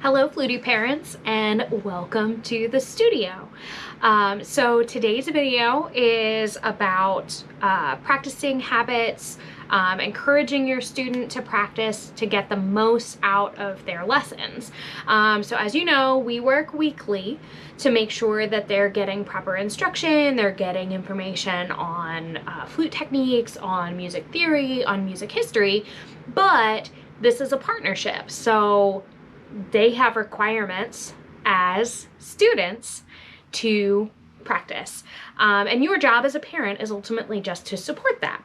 Hello, Flutie parents, and welcome to the studio. So today's video is about practicing habits, encouraging your student to practice to get the most out of their lessons. So as you know, we work weekly to make sure that they're getting proper instruction, they're getting information on flute techniques, on music theory, on music history, but this is a partnership. So they have requirements as students to practice. And your job as a parent is ultimately just to support that,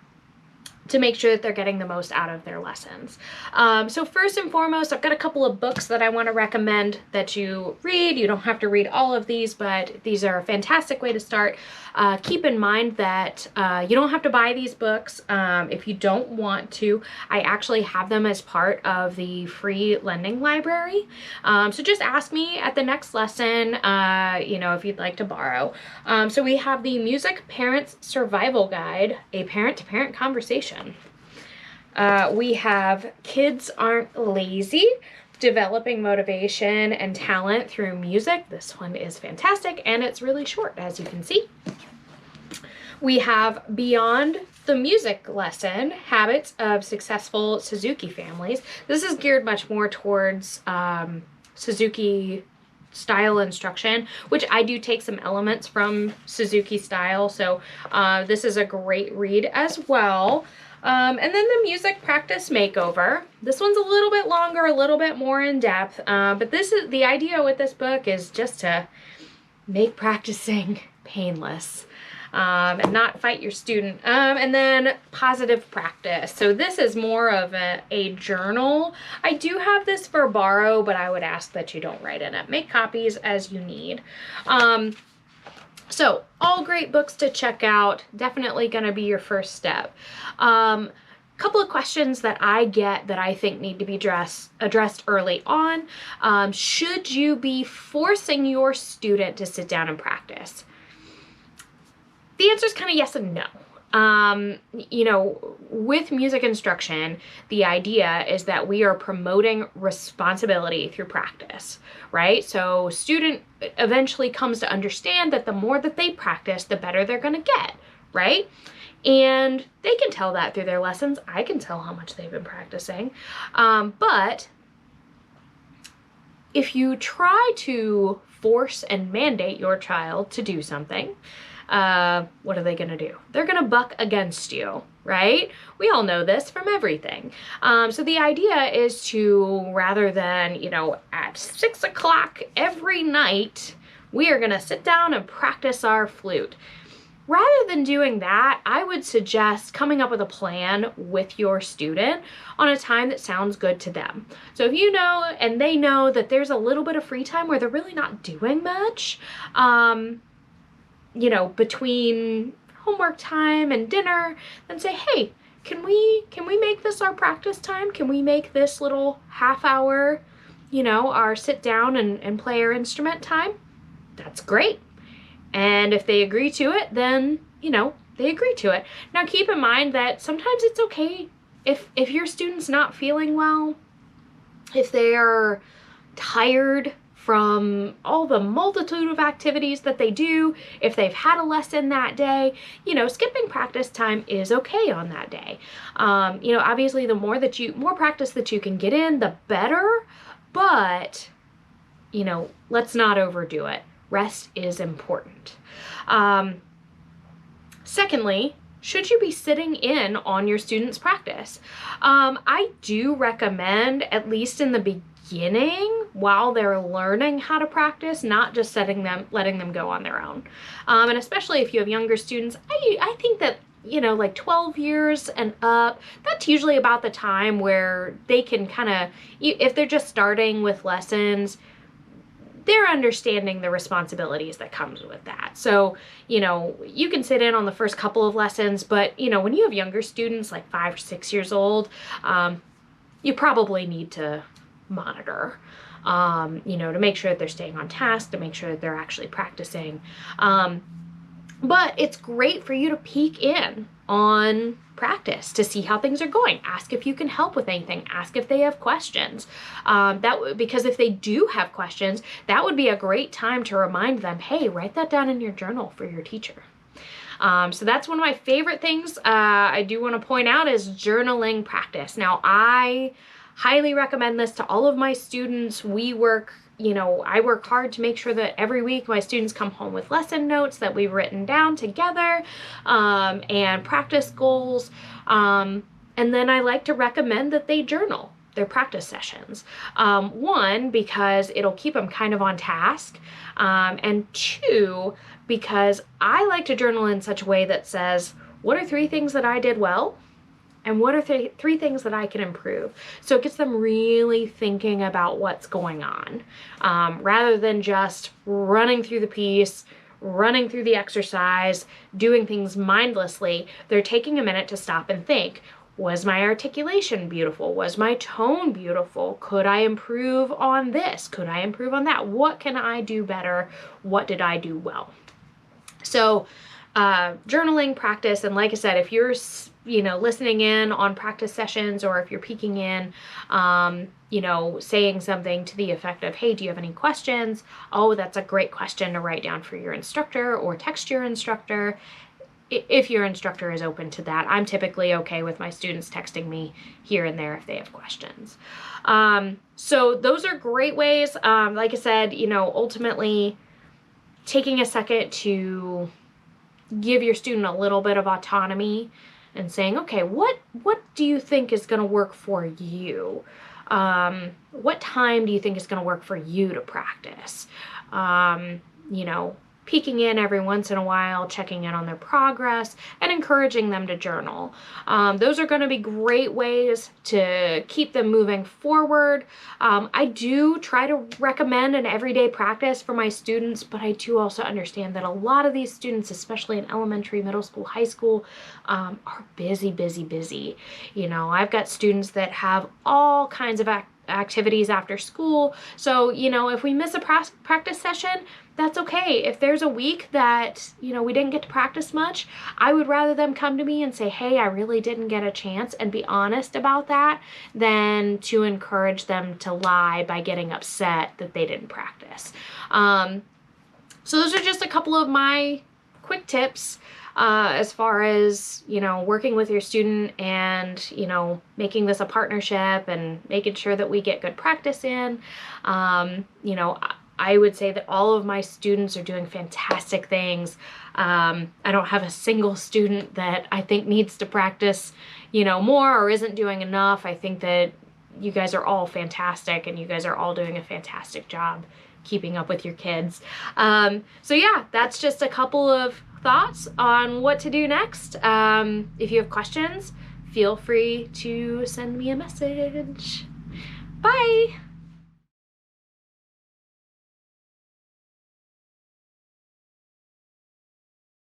to make sure that they're getting the most out of their lessons. So first and foremost, I've got a couple of books that I want to recommend that you read. You don't have to read all of these, but these are a fantastic way to start. Keep in mind that you don't have to buy these books if you don't want to. I actually have them as part of the free lending library. So just ask me at the next lesson, if you'd like to borrow. So we have the Music Parents Survival Guide, a parent-to-parent conversation. We have Kids Aren't Lazy, Developing Motivation and Talent Through Music. This one is fantastic, and it's really short, as you can see. We have Beyond the Music Lesson, Habits of Successful Suzuki Families. This is geared much more towards Suzuki style instruction, which I do take some elements from Suzuki style, so this is a great read as well. And then the Music Practice Makeover. This one's a little bit longer, a little bit more in depth, but this is the idea with this book is just to make practicing painless. And not fight your student. And then Positive Practice. So this is more of a journal. I do have this for borrow, but I would ask that you don't write in it. Make copies as you need. So all great books to check out. Definitely going to be your first step. Couple of questions that I get that I think need to be addressed early on. Should you be forcing your student to sit down and practice? The answer is kind of yes and no. With music instruction, the idea is that we are promoting responsibility through practice, right? So student eventually comes to understand that the more that they practice, the better they're going to get, right? And they can tell that through their lessons. I can tell how much they've been practicing. But if you try to force and mandate your child to do something, what are they going to do? They're going to buck against you, right? We all know this from everything. So the idea is to, rather than, at 6 o'clock every night, we are going to sit down and practice our flute. Rather than doing that, I would suggest coming up with a plan with your student on a time that sounds good to them. So if you know and they know that there's a little bit of free time where they're really not doing much, between homework time and dinner, then say, hey, can we make this our practice time? Can we make this little half hour, our sit down and play our instrument time? That's great. And if they agree to it, then, they agree to it. Now keep in mind that sometimes it's okay if your student's not feeling well, if they're tired from all the multitude of activities that they do, if they've had a lesson that day, skipping practice time is okay on that day. Obviously the more practice that you can get in, the better, but, let's not overdo it. Rest is important. Secondly, should you be sitting in on your students' practice? I do recommend, at least in the beginning, while they're learning how to practice, not just letting them go on their own. And especially if you have younger students, I think that, like 12 years and up, that's usually about the time where they can kind of, if they're just starting with lessons, they're understanding the responsibilities that comes with that. So, you can sit in on the first couple of lessons, but, when you have younger students, like 5 or 6 years old, you probably need to monitor, to make sure that they're staying on task, to make sure that they're actually practicing. But it's great for you to peek in, on practice to see how things are going. Ask if you can help with anything. Ask if they have questions. Because if they do have questions, that would be a great time to remind them, hey, write that down in your journal for your teacher. So that's one of my favorite things I do want to point out is journaling practice. Now, I highly recommend this to all of my students. I work hard to make sure that every week my students come home with lesson notes that we've written down together, and practice goals. And then I like to recommend that they journal their practice sessions. One, because it'll keep them kind of on task. And two, because I like to journal in such a way that says, what are 3 things that I did well? And what are 3 things that I can improve? So it gets them really thinking about what's going on, rather than just running through the piece, running through the exercise, doing things mindlessly. They're taking a minute to stop and think, was my articulation beautiful? Was my tone beautiful? Could I improve on this? Could I improve on that? What can I do better? What did I do well? So journaling practice, and like I said, if you're listening in on practice sessions, or if you're peeking in, saying something to the effect of, hey, do you have any questions? Oh, that's a great question to write down for your instructor, or text your instructor. If your instructor is open to that. I'm typically okay with my students texting me here and there if they have questions. So those are great ways. Like I said, ultimately taking a second to give your student a little bit of autonomy and saying, okay, what do you think is going to work for you? What time do you think is going to work for you to practice? Peeking in every once in a while, checking in on their progress, and encouraging them to journal. Those are going to be great ways to keep them moving forward. I do try to recommend an everyday practice for my students, but I do also understand that a lot of these students, especially in elementary, middle school, high school, are busy. I've got students that have all kinds of activities after school. So, if we miss a practice session, that's okay. If there's a week that, we didn't get to practice much, I would rather them come to me and say, hey, I really didn't get a chance, and be honest about that, than to encourage them to lie by getting upset that they didn't practice. So those are just a couple of my quick tips as far as, working with your student and, making this a partnership and making sure that we get good practice in. I would say that all of my students are doing fantastic things. I don't have a single student that I think needs to practice, more or isn't doing enough. I think that you guys are all fantastic, and you guys are all doing a fantastic job keeping up with your kids. So yeah, that's just a couple of thoughts on what to do next. If you have questions, feel free to send me a message. Bye!